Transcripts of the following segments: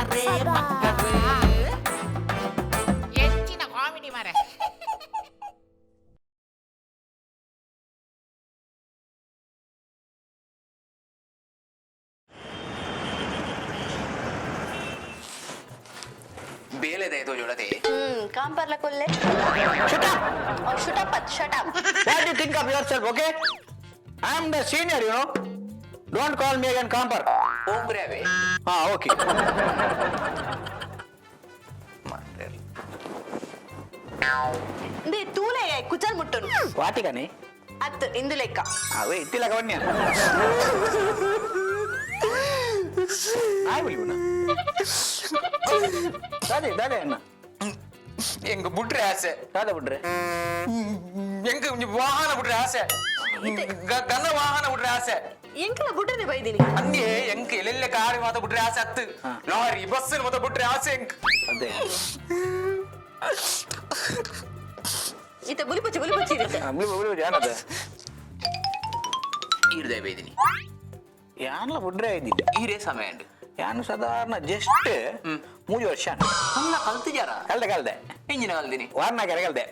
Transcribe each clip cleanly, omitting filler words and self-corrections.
ಮಕ್ಕರೇ ಮಕ್ಕರೇ ಹೆಚ್ಚಿನ ಕಾಮಿಡಿ ಮಾರೆ. ಬೇಲೆದೆ ಇದು ಜೋಳತೆ. काम पर कोल्ले. Shut up! Oh, shut up, shut up. What do you think of yourself, okay? I am the senior, you know. Don't call me again Kamper. ಓಂಬ್ರೇವೆ Okay. They ತೂಲೆ ಕುಚಲ್ ಮುಟ್ಟನು. ವಾಟಿಗನಿ ಅತ್ ಇಂದು ಲೆಕ್ಕ. ಅವೇ ಇತ್ತಿಲ್ಲ ಕವನ್ಯ. ಆಯ್ ಬಿಲ್ಗುನ. ದಾದೆ ಅಣ್ಣ. ಎಂಗ ಬಿಟ್ರೆ ಆಸೆ. ದಾದೆ ಬಿಟ್ರೆ. ಎಂಗ ವಾಹನ ಬಿಟ್ರೆ ಆಸೆ. ಗನ್ನ ವಾಹನ ಬಿಟ್ರೆ ಆಸೆ. ಎಂಕಲ ಬುಡ್ಡನೆ ಬೈದಿನಿ. ಹಂಗೆ ಎಂಕ ಎಲ್ಲೆಲ್ಲ ಕಾರಿ ಮಾತ ಬಿಟ್ರೆ ಆಸೆ ಹತ್ತು. ಲಾರಿ ಬಸ್ ಮಾತ ಬಿಟ್ರೆ ಆಸೆ ಎಂಕ. ಅದೇ. ಇತ ಬುಲಿಪಚ್ಚಿ ಇರುತ್ತೆ. ಬುಲಿ ಜಾನದ. ಈರ್ದೆ ಬೈದಿನಿ. ಯಾನ್ಲ ಬಿಟ್ರೆ ಇದ್ದೀನಿ. ಈರೇ ಸಮಯ ಉಂಟು. ಯಾನು ಸಾಧಾರಣ ಜಸ್ಟ್ 3 ವರ್ಷ. ಹಂಗ ಕಲ್ತಿಜಾರ. ಕಲ್ದೆ. ಎಂಜಿನ ಕಲ್ದಿನಿ. ವಾರನ ಕಲ್ದೆ.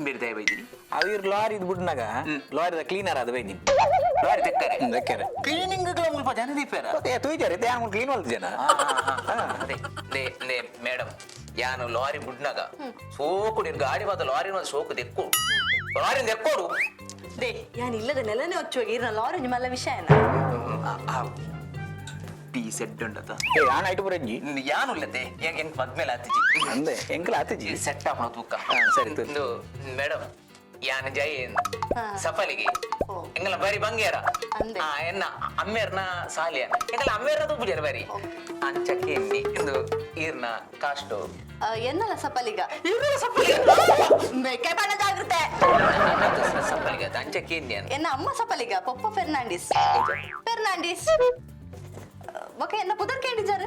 ಬಿಡ್ದೆ ಬೈದಿನಿ. ಅವ್ರ ಲಾರಿ ಇದು ಬಿಡ್ನಾಗ ಲಾರಿದ ಕ್ಲೀನರ್ ಅದು ಬೈದಿನಿ. ಲಾರಿ ತೆಕ್ಕರೆ. ತೆಕ್ಕರೆ. ಕ್ಲೀನಿಂಗ್ ಮುಲ್ಪ ಜನ ದೀಪಾರ. ತುಯ್ತಾರೆ ಯಾನು ಕ್ಲೀನ್ ಮಾಡ್ತ ಜನ. ಅದೇ ನೇ ಮೇಡಮ್ ಯಾನು ಲಾರಿ ಬಿಡ್ನಾಗ ಸೋಕು ನೀನು ಗಾಡಿ ಮಾತ ಲಾರಿ ಮಾತ ಸೋಕು ತೆಕ್ಕೋಡು ಲಾರಿನ ತೆಕ್ಕೋಡು. ದೇ ಯಾನ್ ಇಲ್ಲದ ನೆಲನೆ ಹೊಚ್ಚುವಾಗ ಇರ್ನ ಲಾರಿ ಮಲ್ಲ ವಿಷಯನ. ಟೀ ಸೆಟ್ ಉಂಟತ. ಯಾನ್ ಐಟು ಬರಂಜಿ. ಯಾನು ಇಲ್ಲದೆ ಹೆಂಗ್ ಮದ್ಮೇಲೆ ಆತಿಜಿ. ಅಂದೆ ಎಂಕಲ ಆತಿಜಿ. ಸೆಟ್ ಆಫ್ ತೂಕ. ಸರಿ ಒಂದು ಮೇಡಮ್ ಯಾನ ಜೈ ಸಫಲಿಗೆ ಎಂಗಲ ಬರಿ ಬಂಗೇರ ಎನ್ನ ಅಮ್ಮೇರ್ನ ಸಾಲಿಯ ಎಂಗಲ ಅಮ್ಮೇರ್ನ ತೂಪುಜಾರ ಬರಿ ಅಂಚಕ್ಕೆ ಎಣ್ಣಿ ಇಂದು ಈರ್ನ ಕಾಸ್ಟು ಎನ್ನಲ್ಲ ಸಪಲಿಗ ಬೇಕೆ ಬಣ್ಣ ಜಾಗ್ರತೆ ಸಫಲಿಗೆ ಅಂಚಕ್ಕೆ ಎಣ್ಣಿ ಎನ್ನ ಅಮ್ಮ ಸಪಲಿಗ ಪೊಪ್ಪ ಫೆರ್ನಾಂಡಿಸ್ ಓಕೆ ಎನ್ನ ಪುದರ್ ಕೇಳಿದ್ದಾರೆ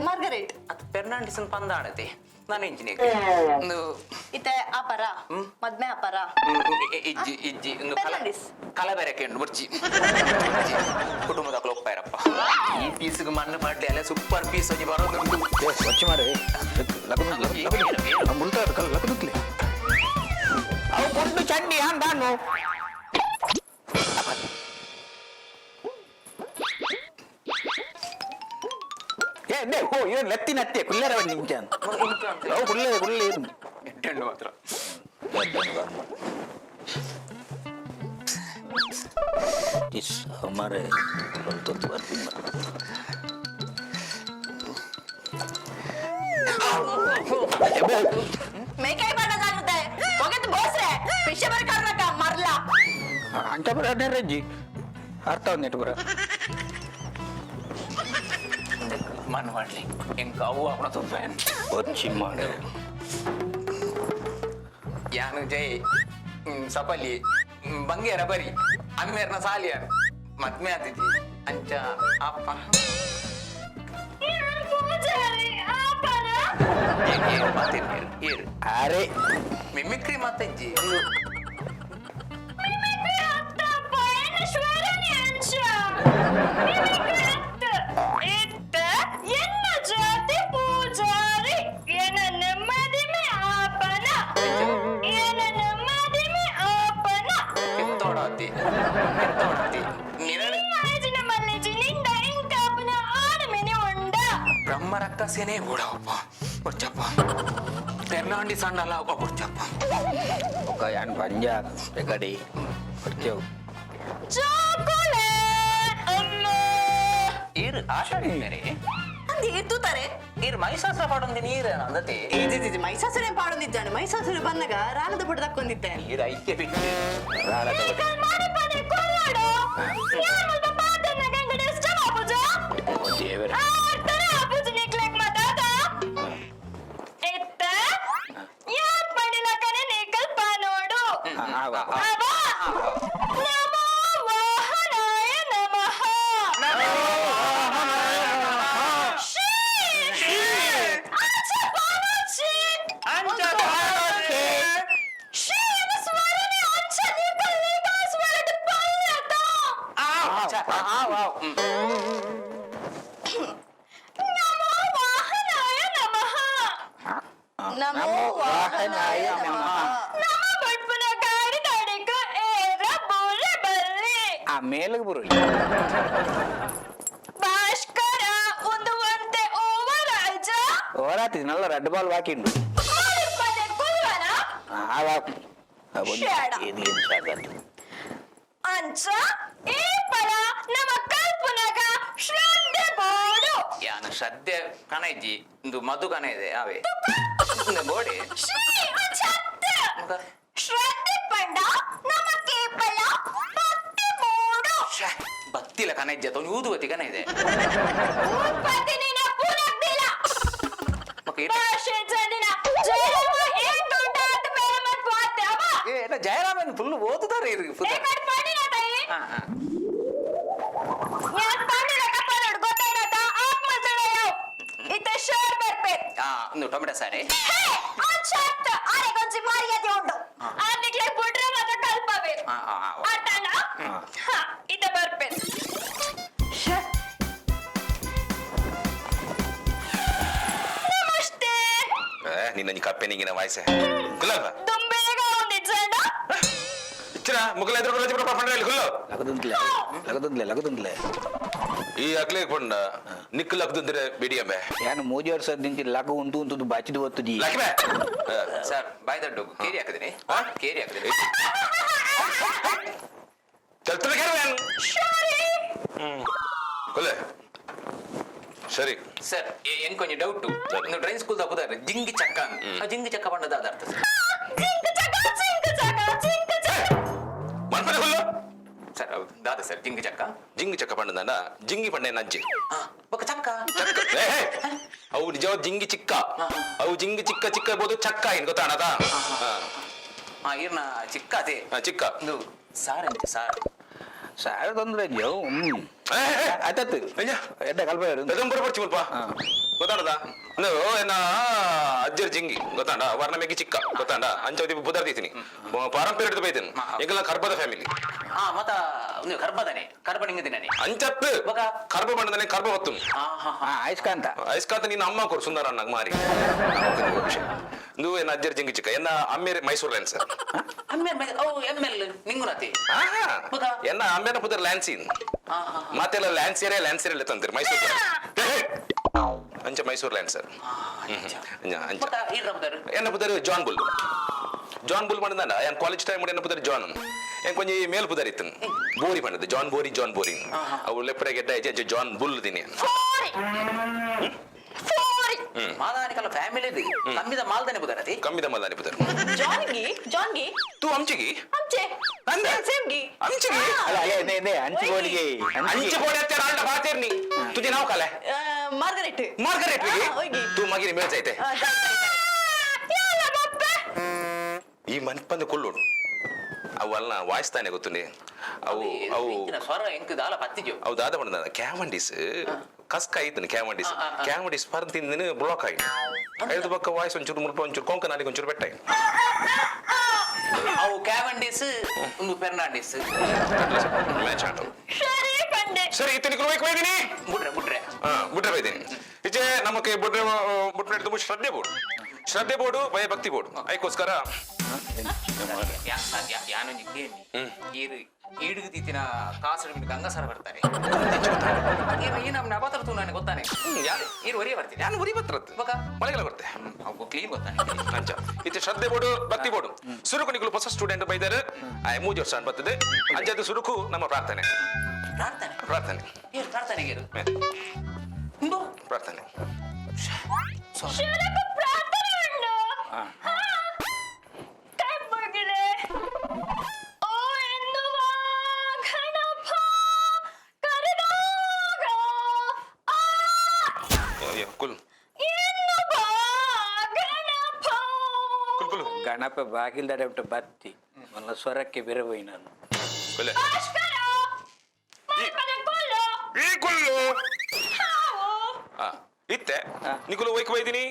ಮಾರ್ಗರೇಟ್ ಅದು ಫೆರ್ನಾಂಡಿಸನ್ ಪಂದಾಣತೆ ನಾನು ಇಂಜಿನಿಯರ್ ಒಂದು ಇತ್ತೆ ಅಪರ ಮದ್ಮೆ ಅಪರ ಇಜ್ಜಿ ಒಂದು ಫೆರ್ನಾಂಡಿಸ್ ಕಲಬೆರಕೆ ಉಂಟು ಮುರ್ಚಿ ಕುಟುಂಬದ ಒಪ್ಪಾರಪ್ಪ ಈ ಪೀಸ್ಗೆ ಮಣ್ಣು ಮಾಡ್ಲಿ ಅಲ್ಲ ಸೂಪರ್ ಪೀಸ್ ಹೋಗಿ ಬರೋದು ಸ್ವಚ್ಛ ಮಾಡಿ ಲಕ್ಕನುತ್ಲಿ ಅವು ಕೊಂಡು ಚಂಡಿ ನಾನು ಏನು ಲೆತ್ತಿನತ್ತೆ ಕುಲ್ಲರ ನಿಂಚ ಅವು ಕುಳ್ಳೆ ಎಟ್ಟೆಂಡು ಮಾತ್ರ हमारे मैं क्या बड़ा जागृत है ओके तो बॉस रे पीछे पर करना का मरला अंटा पर अडे रजी ಅರ್ಥ ಒಂದಿಟ್ಟು ಬರ ಮನ್ ಮಾಡ್ಲಿ ಹೆಂಗ ಅವು ಅವನ ತೊಂದ್ರೆ ಒಚ್ಚಿ ಮಾಡು ಯಾನು ಜೈ ಸಪಲಿ ಬಂಗೇರ ಬರಿ ಅಮ್ಮೇರ್ನ ಸಾಲಿಯ ಮದ್ಮೆ ಆತಿಜಿ ಅಂಚ ಅಪ್ಪ ಅರೆ ಮಿಮಿಕ್ರಿ ಮಾತಜ್ಜಿ ಬ್ರಹ್ಮ ರಕ್ಕಸೇನೆ ಓಡವಪ್ಪ ಕೊಡ್ಚಪ್ಪ ಫೆರ್ನಾಂಡಿಸ್ ಅಣ್ಣಲ್ಲ ಕೊಡ್ಚಪ್ಪ ఒక యాన్ పంజా ఎక్కడి వచ్చావు ಈರ್ ಆಷಾಢಿ ಮೇರೆ ಅಂದಿ ಎತ್ತುತ್ತಾರೆ ಈರ್ ಮೈಸಾಸ್ತ್ರ ಪಾಡೊಂದು ನೀರೇನ ಅಂದತೆ ಇದು ಮೈಸಾಸುರೆ ಪಾಡೊಂದಿದ್ದಾನೆ ಮೈಸಾಸುರೆ ಬಂದಾಗ ರಾಣದ ಪುಟ ತಕ್ಕೊಂಡಿದ್ದೆ ಈರ್ ಐಕ್ಯ ಬಿಟ್ಟು రాలదు ದೇವರ ಮೇಲಿಗೆ ಬರು ಭಾಸ್ಕರ ಒಂದು ಒಂತೆ ಓವರಾಜ ಹೋರಾತಿ ನಲ್ಲ ರೆಡ್ ಬಾಲ್ ಹಾಕಿಂಡು ಪದೇ ಕುಲ್ವನ ಅಂಚ ಈ ಪರ ನಮ್ಮ ಕಲ್ಪನಾಗ ಶ್ರದ್ಧೆ ಬೋಡು ಯಾನ ಶ್ರದ್ಧೆ ಕಣಜ್ಜಿ ಇಂದು ಮಧು ಕಣ ಇದೆ ಅವೇ ಬೋಡಿ ಶ್ರೀ ಅಂಚತ್ತೆ ಶ್ರದ್ಧೆ ಪಂಡ ನಮ್ಮ ಕೇಪಲ ಭಕ್ತಿ ಬೋಡು ಭಕ್ತಿಲ ಕಣಜ್ಜಿ ಅಥವಾ ಊದುವತಿ ಕಣ ಇದೆ ಭೂಪತಿ ನಿನ್ನ ಪುನಗ್ದಿಲ್ಲ ಮಕ್ಕ ಭಾಷೆ ಜನಿನ ಜಯಮ ಏನ್ ದೊಡ್ಡ ಅಂತ ಬೇರೆ ಮತ್ ವಾತೆ ಅವ ಜಯರಾಮನ್ ಫುಲ್ ಓದುತ್ತಾರೆ ಏಕಟ್ ಮಾಡಿನ ತಾಯಿ ಯಾನ್ ಪಂಡಿನ ಕಪ್ಪಲೋಡ್ ಗೊತ್ತಾಯ್ತಾ ಆತ್ಮ ಜಡಯೋ ಇತ ಶೋರ್ ಬರ್ಪೆ ಒಂದು ಟೊಮೆಟೊ ಸಾರಿ ಹೇ ಅಚ್ಚತ್ತ ಅರೆ ಗೊಂಚಿ ಮರ್ಯಾದೆ ಉಂಟು ಆರ್ನಿಕ್ಲೆ ಬಿಡ್ರೆ ಮಾತ್ರ ಕಲ್ಪವೇ ಆತನ ಇತ ಬರ್ಪೆ ನಮಸ್ತೆ ನಿನ್ನ ಕಪ್ಪೆನಿಗಿನ ವಾಯ್ಸೆ ಗುಲಾಬ ತುಂಬೇಗ ಒಂದಿಜ್ಜಂಡ ಇಚ್ಚರ ಮುಗಲ ಎದುರು ರೋಜಿ ಬಿಡ ಪಂಡ್ರಲ್ಲಿ ಗುಲ್ಲು ಲಗದುಂದ್ಲೆ ಈ ಅಕ್ಲೇಗ್ ಪಂಡ ನಿಕ್ಕು ಲಗ್ದುಂದ್ರೆ ಬಿಡಿಯಮ್ಮೆ ಯಾನು ಮೂಜಿ ವರ್ಷ ನಿಂತಿ ಲಗ ಉಂಟು ಬಾಚಿದು ಒತ್ತುದಿ ಲಕ್ಷ್ಮೆ ಸರ್ ಬಾಯ್ ದೊಡ್ಡ ಕೇರಿ ಹಾಕಿದ್ರಿ ಕೇರಿ ಹಾಕಿದ್ರಿ ಚಲ್ತರ ಕೇಳುವೇನು ಕೊಲೆ ಸರಿ ಸರ್ ಏನ್ ಕೊಂಚ ಡೌಟ್ ನೀವು ಡ್ರೈವಿಂಗ್ ಸ್ಕೂಲ್ ತಪ್ಪುದಾರೆ ಜಿಂಗಿ ಚಕ್ಕ ಜಿಂಗಿ ಚಕ್ಕ ಪಂಡದ ಅರ್ಥ ಸರ್ ಮನ್ಪನೆ ಹುಲ್ಲು ಸರ್ ಹೌದು ದಾದ ಸರ್ ಜಿಂಗಿ ಚಕ್ಕ ಜಿಂಗಿ ಚಕ್ಕ ಪಂಡದ ಜಿಂಗಿ ಪಂಡೆ ನಜ್ಜಿ ఒక ಚಕ್ಕ ಅವು ನಿಜವಾದ ಜಿಂಗಿ ಚಿಕ್ಕ ಅವು ಜಿಂಗಿ ಚಿಕ್ಕ ಚಿಕ್ಕ ಇರ್ಬೋದು ಚಕ್ಕ ಏನ್ ಗೊತ್ತಾಣದ ಇರ್ನ ಚಿಕ್ಕ ಅದೇ ಚಿಕ್ಕ ಇದು ಸಾರ್ ಅಂತೆ ಸಾರ್ ಸಾರ ತೊಂದ್ರೆ ಇದೆಯೋ ಆಯ್ತು ಎಡ್ಡ ಕಲ್ಪ ಬೆದಂಬರ ಬರ್ಚಿ ಮುಲ್ಪ ಗೊತ್ತಾಡದ ನೀವು ಏನ ಅಜ್ಜರ್ ಜಿಂಗಿ ಗೊತ್ತಾಂಡ ವರ್ಣ ಮೇಗಿ ಚಿಕ್ಕ ಗೊತ್ತಾಂಡ ಅಂಚವತಿ ಬುದರ್ದೀತೀನಿ ಪಾರಂಪರ್ಯ ಬೈತೀನಿ ಈಗಲ್ಲ ಕರ್ಬದ ಫ್ಯಾಮಿಲಿ ಮತ್ತ ನೀವು ಕರ್ಬದನೆ ಕರ್ಬ ನಿಂಗದಿನೇ ಅಂಚತ್ತು ಕರ್ಬ ಬಣ್ಣದನೆ ಕರ್ಬ ಹೊತ್ತು ಆಯ್ಸ್ಕಾಂತ ಐಸ್ಕಾಂತ ನಿನ್ನ ಅಮ್ಮ ಕೊಡು ಸುಂದರ ಅಣ್ಣಗ್ ಮಾರಿ నువ్వు అజ్జర్ జింగి చిక్క ఎన్న అమ్మేరు మైసూర్ ల్యాండ్ సార్ ఎంఎల్ నింగునతి ఎన్న అమ్మేన పుదర్ ల్యాండ్ సీన్ ಮಾತೆಲ್ಲ ಲ್ಯಾಂಡ್ ಸೇರೆ ತಂದಿರಿ ಮೈಸೂರು ಅಂಚ ಮೈಸೂರು ಲ್ಯಾಂಡ್ ಸರ್ ಎನ್ನ ಪುದರ್ ಜಾನ್ ಬುಲ್ ಮಾಡಿದ ಏನ್ ಕಾಲೇಜ್ ಟೈಮ್ ಎನ್ನ ಪುದರ್ ಜಾನ್ ಏನ್ ಕೊಂಚ ಮೇಲ್ ಪುದರ್ ಇತ್ತು ಬೋರಿ ಮಾಡಿದ ಜಾನ್ ಬೋರಿ ಅವು ಲೆಪ್ಪರೆ ಗೆಡ್ಡ ಹೆಜ್ಜೆ ಜಾನ್ ಬುಲ್ ದಿನಿ ಮಾದಾನಿಕಲ್ಲ ಫ್ಯಾಮಿಲಿ ಕಮ್ಮಿದ ಮಾಲ್ದಾನೆ ಬುದರತಿ ಕಮ್ಮಿದ ಮಾಲ್ದಾನೆ ಬುದರ್ ಜಾನ್ಗಿ ತೂ ಅಂಚಿಗಿ ಅಂಚೆ ಅಂದೆ ಸೇಮ್ಗಿ ಅಂಚಿಗಿ ಅಲ್ಲ ಹಂಚಿಗೋಡಿಗೆ ಅಂಚಿಗೋಡಿ ಹತ್ತಿರ ಆಲ್ಟ ಬಾತಿರ್ನಿ ತುಜೆ ನಾವು ಕಾಲೆ ಮಾರ್ಗರೆಟ್ ಮಾರ್ಗರೆಟ್ ತೂ ಮಗಿನಿ ಮೇಳ್ಸೈತೆ ಈ ಮನ್ಪಂದ ಕುಲ್ಲೋಡು ಅವಲ್ಲ ವಾಯಿಸ್ತಾನೆ ಗೊತ್ತುಂಡಿ ಅವು ಸ್ವರ ಎಂಕ್ ದಾಲ ಪತ್ತಿಜು ಅವು ದಾದ ಮಾಡಿದ ಕ್ಯಾವಂಡಿಸ್ ಕಸ್ಕ ಆಯ್ತು ಕ್ಯಾವಂಡಿಸ್ ಪರ್ ತಿಂದಿನ ಬ್ಲಾಕ್ ಆಯ್ತು ಐದು ಪಕ್ಕ ವಾಯ್ಸ್ ಒಂಚೂರು ಮುಲ್ಪ ಒಂಚೂರು ಕೊಂಕನಾಲಿಗೆ ಒಂಚೂರು ಬೆಟ್ಟ ಅವು ಕ್ಯಾವಂಡಿಸ್ ಒಂದು ಫೆರ್ನಾಂಡಿಸ್ ಮ್ಯಾಚ್ ಆಟವು ಪಂಡೆ ಸರಿ ಇತ್ತನಿ ಕುರುವೈಕ್ ಹೋಯ್ದಿನಿ ಬುಟ್ರೆ ಹೋಯ್ದಿನಿ ಇಚೆ ನಮಗೆ ಬುಟ್ರೆ ತುಂಬ ಶ್ರದ್ಧೆ ಬೋರ್ಡು ಭಯಭಕ್ತಿ ಬೋರ್ಡು ಅದಕ್ಕೋಸ್ಕರ ಯಾನೊಂಜಿ ಕೇಳಿ ಈಡುಗು ತೀತಿನ ಕಾಸು ಗಂಗಸರ ಬರ್ತಾರೆ ಈ ನಮ್ಮ ನಬತರ ನನಗೆ ಗೊತ್ತಾನೆ ಈರು ಒರಿಯ ಬರ್ತೀನಿ ನಾನು ಉರಿ ಬತ್ರ ಮಳೆಗೆಲ್ಲ ಬರ್ತೆ ಅವು ಕ್ಲೀನ್ ಗೊತ್ತಾನೆ ಅಂಚ ಇತ್ತೆ ಶ್ರದ್ಧೆ ಬೋರ್ಡು ಭಕ್ತಿ ಬೋರ್ಡು ಸುರುಕು ನಿಗಳು ಹೊಸ ಸ್ಟೂಡೆಂಟ್ ಬೈದಾರೆ ಮೂಜಿ ವರ್ಷ ಬರ್ತದೆ ಅಂಜದು ಸುರುಕು ನಮ್ಮ ಪ್ರಾರ್ಥನೆ ಪ್ರಾರ್ಥನೆ ಏನು ಪ್ರಾರ್ಥನೆಗೆ ಪ್ರಾರ್ಥನೆ ಪ್ರಾರ್ಥನೆ ಉಂಡು ಕೈ ಮುಗಿಲೆ ಓ ಎನ್ನುವ ಗಣಪ ಕರೆದಾಗ ಕುಲ್ ಎನ್ನುವ ಗಣಪ ಕುಲ್ ಗಣಪ ಬಾಗಿಲ್ದಾರೆ ಬಿಟ್ಟು ಬತ್ತಿ ನನ್ನ ಸ್ವರಕ್ಕೆ ಬೆರವೈ ನಾನು ಕುಲೆ ಭಾಸ್ಕರ ಮಲ್ಪನೆ ಕೊಲ್ಲು ಈ ಕುಲ್ಲು ಹಾವು ಇತ್ತೆ ನಿಕುಲು ವೈಕ್ ಬೈದಿನಿ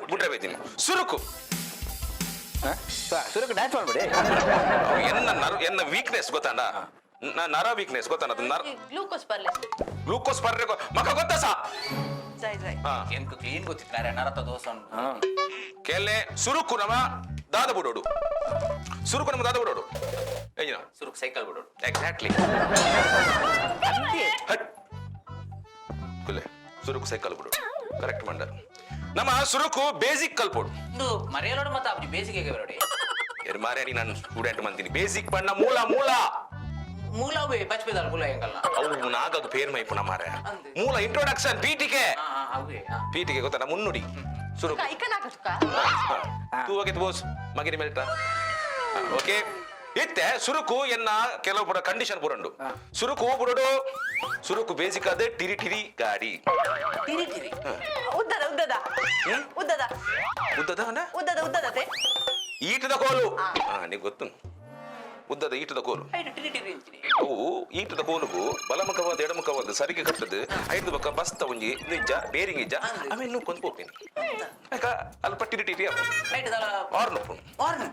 ಬುಟ್ರೆ ಬೈದಿನಿ ಸುರುಕು ಸುರಕ್ಕೆ ಡ್ಯಾನ್ಸ್ ಮಾಡ್ಬೇಡಿ ಎನ್ನ ವೀಕ್ನೆಸ್ ಗೊತ್ತಾಂಡ ನರ ವೀಕ್ನೆಸ್ ಗೊತ್ತಾನ ಗ್ಲೂಕೋಸ್ ಬರ್ಲೆ ಗ್ಲೂಕೋಸ್ ಬರ್ರೆ ಮಕ್ಕ ಗೊತ್ತಾ ಸಾ ಜೈ ಎಂಕ್ ಕ್ಲೀನ್ ಗೊತ್ತಿದ್ದಾರೆ ನರತ ದೋಸ ಕೆಲ್ಲೆ ಸುರುಕು ನಮ ದಾದ ಬಿಡೋಡು ಸುರುಕು ನಮ್ಮ ದಾದ ಬಿಡೋಡು ಏನ ಸುರುಕ್ ಸೈಕಲ್ ಬಿಡೋಡು ಎಕ್ಸಾಕ್ಟ್ಲಿ ಕುಲೆ ಸುರುಕು ಸೈಕಲ್ ಬಿಡೋಡು ಕರೆಕ್ಟ್ ಮಂಡ ನಮ್ಮ ಸುರುಕು ಬೇಸಿಕ್ ಕಲ್ಪೋಡು ಇಂದು ಮರೆಯಲೋಡು ಮತ್ತೆ ಅಪ್ಪಿ ಬೇಸಿಗೆಗೆ ಬರೋಡಿ ಎರ್ ಮಾರ್ಯಾಡಿ ನಾನು ಸ್ಟೂಡೆಂಟ್ ಮಂತೀನಿ ಬೇಸಿಕ್ ಪಣ್ಣ ಮೂಲ ಮೂಲ ಮೂಲವೇ ಬಚ್ಪೆದಾಲ್ ಕುಲ ಹೆಂಗಲ್ಲ ಅವು ನಾಗದು ಪೇರ್ ಮೈಪುಣ ಮಾರ ಅಂದೆ. ಮೂಲ ಇಂಟ್ರೊಡಕ್ಷನ್ ಪೀಟಿಕೆ ಅವೇ ಪೀಟಿಕೆ ಗೊತ್ತಲ್ಲ ಮುನ್ನುಡಿ ಸುರುಕು ತೂವಗೆ ಬೋಸ್ ಮಗಿನ ಮೇಲ್ಟ ಓಕೆ ಇತ್ತೆ ಸುರುಕು ಎನ್ನ ಕೆಲವು ಪುರ ಕಂಡೀಷನ್ ಪುರಂಡು ಸುರುಕು ಬುಡಡು ಸುರುಕು ಬೇಸಿಕ್ ಅದೇ ಟಿರಿ ಟಿರಿ ಗಾಡಿ ಟಿರಿ ಟಿರಿ ಉದ್ದದ ಉದ್ದದ ಉದ್ದದ ಉದ್ದದ ಅಣ್ಣ ಉದ್ದದ ಉದ್ದದತೆ ಈಟದ ಕೋಲು ನೀವ್ ಗೊತ್ತು ಉದ್ದದ ಈಟದ ಕೋಲು ಟಿರಿ ಟಿರಿ ಅಂತೀನಿ ಅವು ಈಟದ ಕೋಲುಗು ಬಲಮುಖವಾದ ಎಡಮುಖವಾದ ಸರಿಗೆ ಕಟ್ಟದು ಐದು ಬಕ್ಕ ಬಸ್ತ ಒಂಜಿ ನಿಜ್ಜ ಬೇರಿಂಗ್ ಇಜ್ಜ ಆಮೇಲೆ ನೀವು ಕೊಂದು ಹೋಗ್ತೀನಿ ಯಾಕ ಅಲ್ಪ ಟಿರಿ ಟಿರಿ ಐಟದಲ್ಲ ಆರ್ನು ವಾರ್ನ್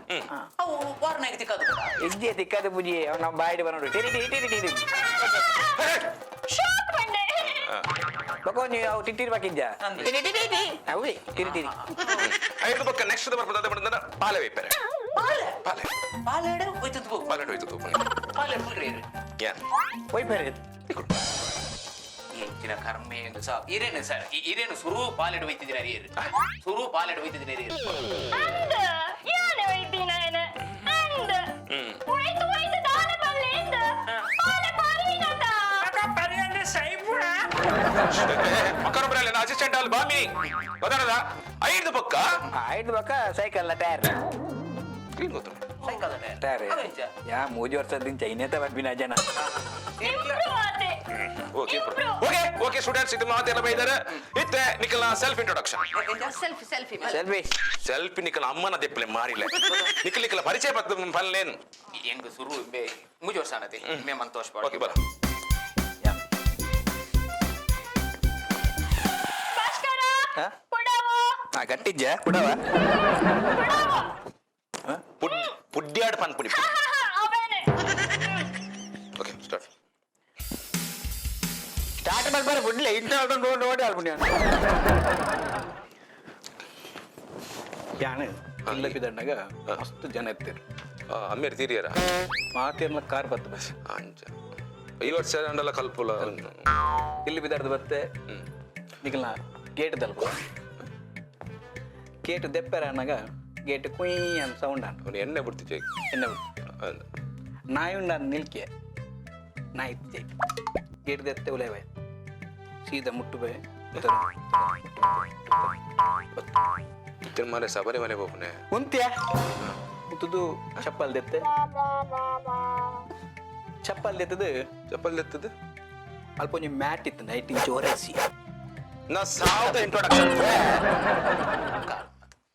ಅವು ವಾರ್ನ್ ಆಗಿ ತಿಕ್ಕದು ಇದ್ದೇ ತಿಕ್ಕದ ಪೂಜಿ ಅವ್ನ ಬಾಯಿಡ್ ಬರೋಡು ಟಿರಿ ಟಿರಿ ಟಿರಿ ಟಿರಿ ಶಾಕ್ ಬಂಡೆ ಬಕೋ ನೀವು ಅವು ಟಿಟ್ಟಿರ್ ಬಾಕಿದ್ದ ಅಂದೆ. ಟಿರಿ ಟಿರಿ ಟಿರಿ ಅವೇ ಟಿರಿ ಟಿರಿ ಐದು ಬಕ್ಕ ನೆಕ್ಸ್ಟ್ ಬರ್ತದೆ ಬರ್ತದ ಪಾಲೆ ವೇಪರೆ ಪಾಲೆ ಪಾಲೆ ಪಾಲೆಡೆ ಹೋಯ್ತದ ಹೋಗು ಪಾಲೆ ಹೋಯ್ತು ಪಾಲೆ ಫುಲ್ ಏನ್ ಹೋಯ್ ಬೇರೆ ಹೆಚ್ಚಿನ ಕರ್ಮೆ ಎಂದು ಸಹ ಹಿರೇನು ಸರ್ ಹಿರೇನು ಸುರು ಪಾಲೆಡ್ ಹೋಯ್ತಿದ್ದೀರ ಹಿರಿಯರು ಸುರು ಪಾಲೆಡ್ ಹೋಯ್ತಿದ್ದೀರ ಹಿರಿಯರು ಅಂದ ಯಾನೆ ಹೋಯ್ತಿ ನಾನು ಅಂದ ಹೋಯ್ತು ಹೋಯ್ತು ದಾನ ಬಲ್ಲೆ ಅಂದ ಪಾಲೆ ಪರಿನತ ಮಕ್ಕಳ ಬರಲ್ಲ ಅಸಿಸ್ಟೆಂಟ್ ಅಲ್ಲಿ ಬಾಮಿ ಗೊತ್ತಾಡದ ಐದು ಬಕ್ಕ ಐದು ಬಕ್ಕ ಸೈಕಲ್ ಟೈರ್ ಕ್ಲೀನ್ ಗೊತ್ತು ಸೈಕಲ್ ಟೈರ್ ಯಾ 3 ವರ್ಷದಿಂದ ಚೈನೇತ ಬರ್ಬಿನ ಜನ ಇಬ್ರು ಆತೆ ಓಕೆ ಓಕೆ ಓಕೆ ಸ್ಟೂಡೆಂಟ್ಸ್ ಇದು ಮಾತೆಲ್ಲ ಬೈದಾರೆ ಇತ್ತೆ ನಿಖಲ್ನ self introduction selfie selfie selfie selfie ನಿಖಲ್ ಅಮ್ಮನ ದೆಪ್ಪಲೆ ಮಾರಿಲ್ಲ ನಿಖಲ್ ನಿಖಲ್ ಪರಿಚಯ ಪತ್ತ ಪಲ್ಲೇನು ಹೆಂಗ ಸುರು ಬೇ ಮುಜಿ ವರ್ಷ ಅನ್ನತಿ ಮೇ ಮಂತೋಷ್ ಓಕೆ ಬರ ಭಾಸ್ಕರ ಹಾ? ಕೊಡವೋ ಗಟ್ಟಿಜ್ಜ ಕುಡವ ಪುಡ್ಯಾಡ್ ಪನ್ಪುಡಿ ಅವನೇ ಓಕೆ ಸ್ಟಾರ್ಟ್ ಸ್ಟಾರ್ಟ್ ಮಾಡ್ಬಾರ ಬಿಡ್ಲಿ ಇಂತ ನೋಡಿ ಅಲ್ಬಿಡಿ ಯಾಣ ಇಲ್ಲಕ್ಕಿದಂಡಾಗ ಮಸ್ತ್ ಜನ ಇರ್ತೀರಿ ಅಮ್ಮೇರ್ ತೀರಿಯರ ಮಾತಿರ್ಲ ಕಾರ್ ಬತ್ತು ಬಸ್ ಅಂಚ 5 ವರ್ಷ ಅಂಡಲ್ಲ ಕಲ್ಪುಲ ಇಲ್ಲಿ ಬಿದ್ದಾರ್ದು ಬತ್ತೆ ನಿಖಲ್ನ ಗೇಟ್ ತಲುಪ ಗೇಟ್ ದೆಪ್ಪರ ಅನ್ನಾಗ ಗೇಟ್ ಕುಯ್ ಅಂತ ಸೌಂಡ್ ಅನ್ನ ಅವನು ಎಣ್ಣೆ ಬಿಡ್ತಿದ್ದೆ ಎಣ್ಣೆ ನಾಯಿ ಉಂಡ ನಿಲ್ಕೆ ನಾಯಿ ಇತ್ತೆ ಗೇಟ್ ದೆತ್ತೆ ಉಲೇವೆ ಸೀದಾ ಮುಟ್ಟು ಬೇ ಇತ್ತಿನ ಮನೆ ಸಬರಿ ಮನೆ ಹೋಗ್ನೆ ಉಂತ್ಯಾ ಉತ್ತದು ಚಪ್ಪಲ್ ದೆತ್ತೆ ಚಪ್ಪಲ್ ದೆತ್ತದು ಚಪ್ಪಲ್ ಎತ್ತದ ಅಲ್ಪ ಒಂಜಿ ಮ್ಯಾಟ್ ಇತ್ತು ನೈಟ್ ಜೋರಾಸಿ ನಾ ಸಾವ್ದ ಇಂಟ್ರೊಡಕ್ಷನ್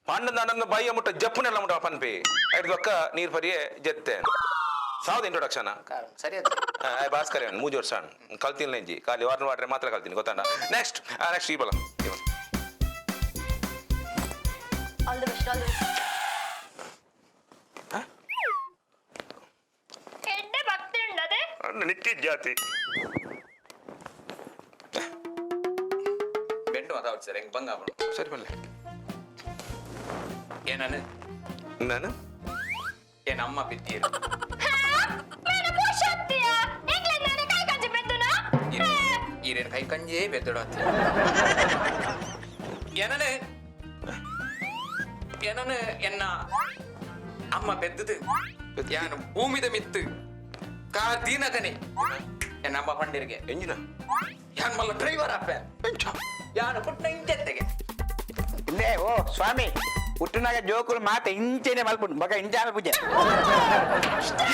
ಪಂಡ ನನ್ನ ಬೈಯ ಮುಟ್ಟ ಜಪ್ಪನೆಲ್ಲ ಮುಟ್ಟ ಪನ್ಪಿ ಐದು ಬಕ್ಕ ನೀರ್ ಪರಿಯೆ ಜೆತ್ತೆ ಸಾವ್ದ ಇಂಟ್ರೊಡಕ್ಷನ್ ಸರಿ ಅದು ಭಾಸ್ಕರ್ ಅವನು 3 ವರ್ಷ ಕಲ್ತಿಲ್ಲ ನೆಂಜಿ ಖಾಲಿ ವಾರ್ನ ವಾಟ್ರೆ ಮಾತ್ರ ಕಲ್ತೀನಿ ಗೊತ್ತಾಂಡ ನೆಕ್ಸ್ಟ್ ನೆಕ್ಸ್ಟ್ ಈ ಬಲ all the best all the ಎಡ್ಡೆ ಭಕ್ತಿ ಉಂಡದೆ ನಿಕ್ಕಿ ಜಾತಿ ಬೆಂಡು ಮಾತಾಡ್ ಸರ್ ಹೆಂಗ್ ಬಂಗ ಸರಿ ಬಲ್ಲೆ ಏನನು ನಾನು ಏನಮ್ಮ ಬಿದ್ದೀರು ಮೇನೆ ಪುಷತ್ತಿಯ ಇಂಗ್ಲೆಂಡ್ ನಲ್ಲಿ ಕೈ ಕಂಜಿ ಬೆತ್ತುನಾ ಈರೇನು ಕೈ ಕಂಜೇ ಬೆದ್ದಡ ಏನನೆ ಏನನೆ ಎನ್ನ ಅಮ್ಮ ಬೆದ್ದದು ಯಾನು ಭೂಮಿದ ಮಿತ್ತು ಕಾ ದೀನಗನೆ ಎನ್ನ ಅಮ್ಮ ಪಂಡಿರಿಗೆ ಎಂಜಿನ ಯಾನ್ ಮಲ್ಲ ಡ್ರೈವರ್ ಅಪ್ಪ ಯಾನು ಪುಟ್ಟ ಇಂತೆತ್ತೆಗೆ ಇಲ್ಲೇ ಓ ಸ್ವಾಮಿ ಹುಟ್ಟಿನಾಗ ಜೋಕುಲು ಮಾತೆ ಇಂಚೆನೆ ಮಲ್ಪುಂಡು ಬಗ ಇಂಚಾಲ ಪೂಜೆ